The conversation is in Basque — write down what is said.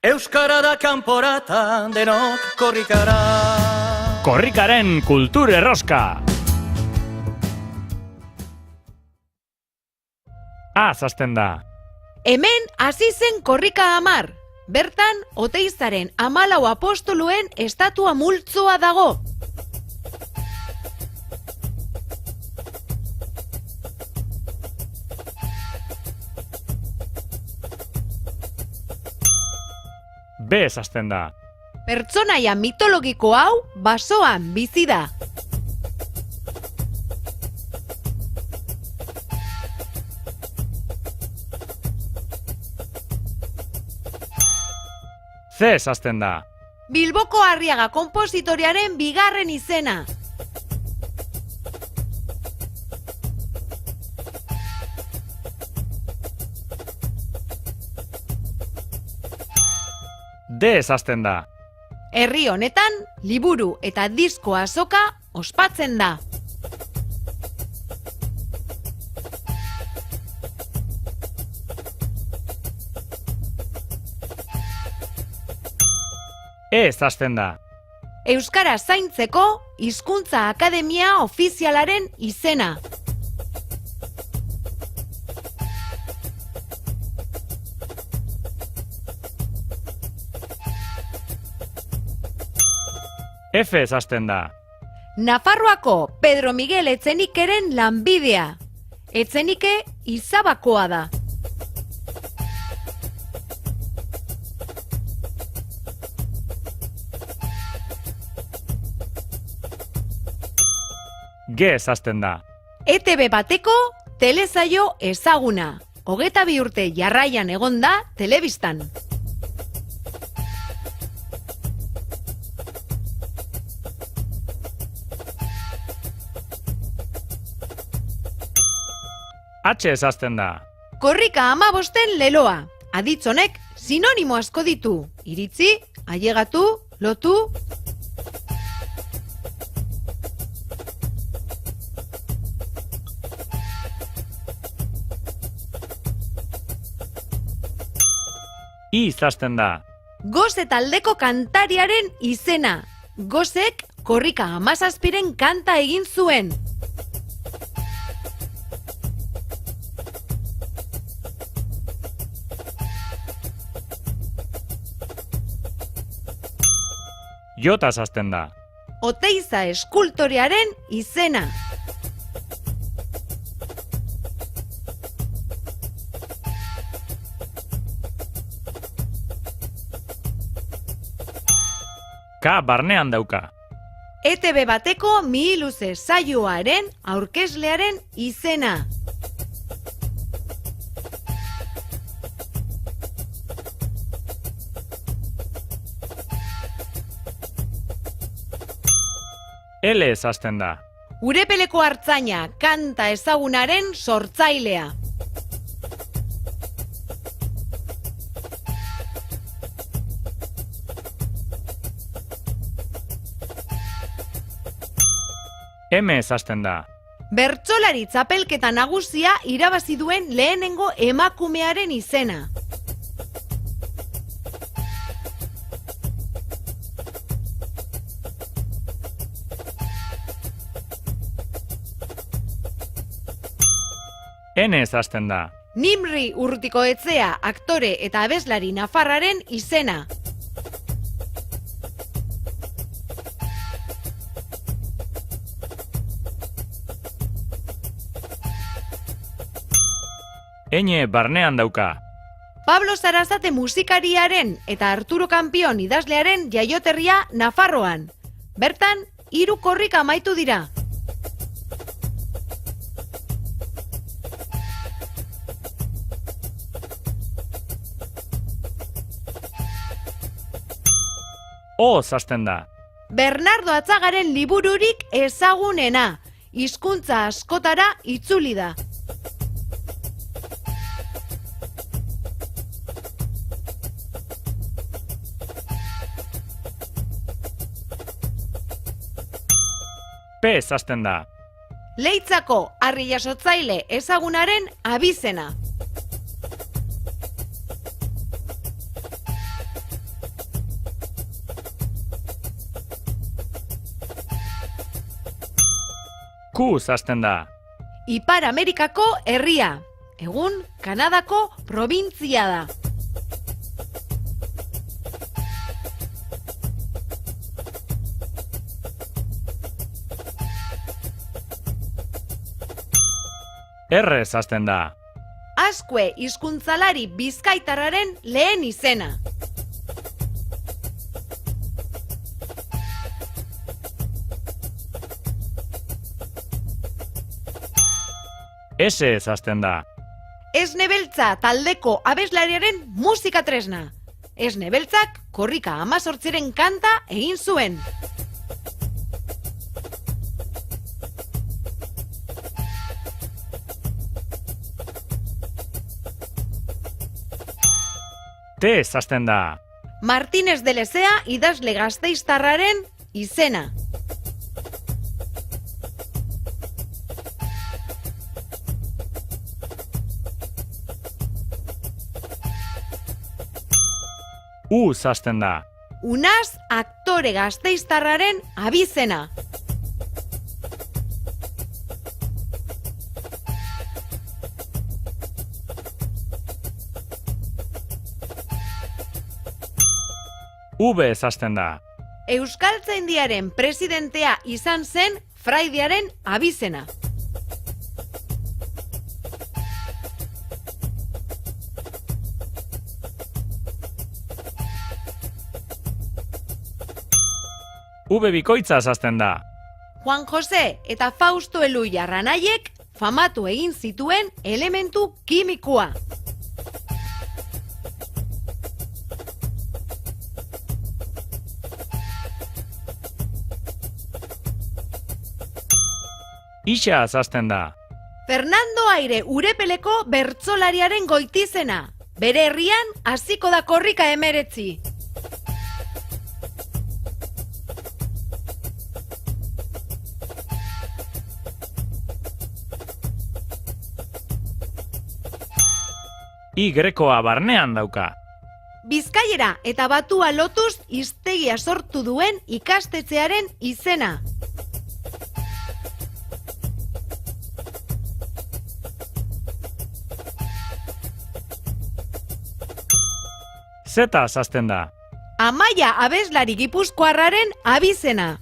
Euskara da kanporata, denok korrikara. Korrikaren kultur erroska. Hasten da. Hemen hasi zen korrika 10. Bertan, Oteizaren 14 apostoluen estatua multzoa dago. Bez hasten da. Pertsonaia mitologiko hau basoan bizi da. Zez hasten da. Bilboko Arriaga konpositorearen bigarren izena. Dez hasten da. Herri honetan, liburu eta disko azoka ospatzen da. Ez hasten da. Euskara zaintzeko Hizkuntza Akademia ofizialaren izena. Efez hasten da. Nafarroako Pedro Miguel Etxenikeren lanbidea. Etxenike izabakoa da. Gez hasten da. ETB bateko telesaio ezaguna. 22 urte jarraian egon da telebistan. Atxez hasten da. Korrika 15 leloa. Aditz honek sinonimo asko ditu. Iritzi, ailegatu, lotu. Iz hasten da. Goze taldeko kantariaren izena. Gozek korrika 17ren kanta egin zuen. Jotaz hasten da. Oteiza eskultorearen izena. Ka barnean dauka. ETB bateko mihiluze saioaren aurkezlearen izena. Elez hasten da. Urepeleko hartzaina kanta ezagunaren sortzailea. Emez hasten da. Bertsolari txapelketa nagusia irabazi duen lehenengo emakumearen izena. Enez hasten da. Nimri Urtikoetxea aktore eta abeslari nafarraren izena. Eine barnean dauka. Pablo Sarasate musikariaren eta Arturo Kanpion idazlearen jaioterria Nafarroan. Bertan, 3 korrika amaitu dira. Oz hasten da. Bernardo Atzagaren libururik ezagunena. Hizkuntza askotara itzuli da. Pez hasten da. Leitzako harri jasotzaile ezagunaren abizena. Q hasten da. Ipar Amerikako herria. Egun, Kanadako probintzia da. R hasten da. Azkue hizkuntzalari bizkaitarraren lehen izena. S hasten da. Esne Beltza taldeko abeslariaren musika tresna. Esne Beltzak korrika 18 kanta egin zuen. T hasten da. Martínez de Lezea idazle gasteiztarraren izena. U hasten da. Unaz aktore gasteiztarraren abizena. V hasten da. Euskaltzaindiaren presidentea izan zen Fraidearen abizena. V bikoitza hasten da. Juan Jose eta Fausto Eluia Ranaiek famatu egin zituen elementu kimikoa. Ixa hasten da. Fernando Aire Urepeleko bertsolariaren goitizena. Bere herrian hasiko da korrika 19. I grekoa barnean dauka. Bizkaiera eta batua lotuz hiztegia sortu duen ikastetxearen izena. Z hasten da. Amaia abeslari gipuzkoarraren abizena.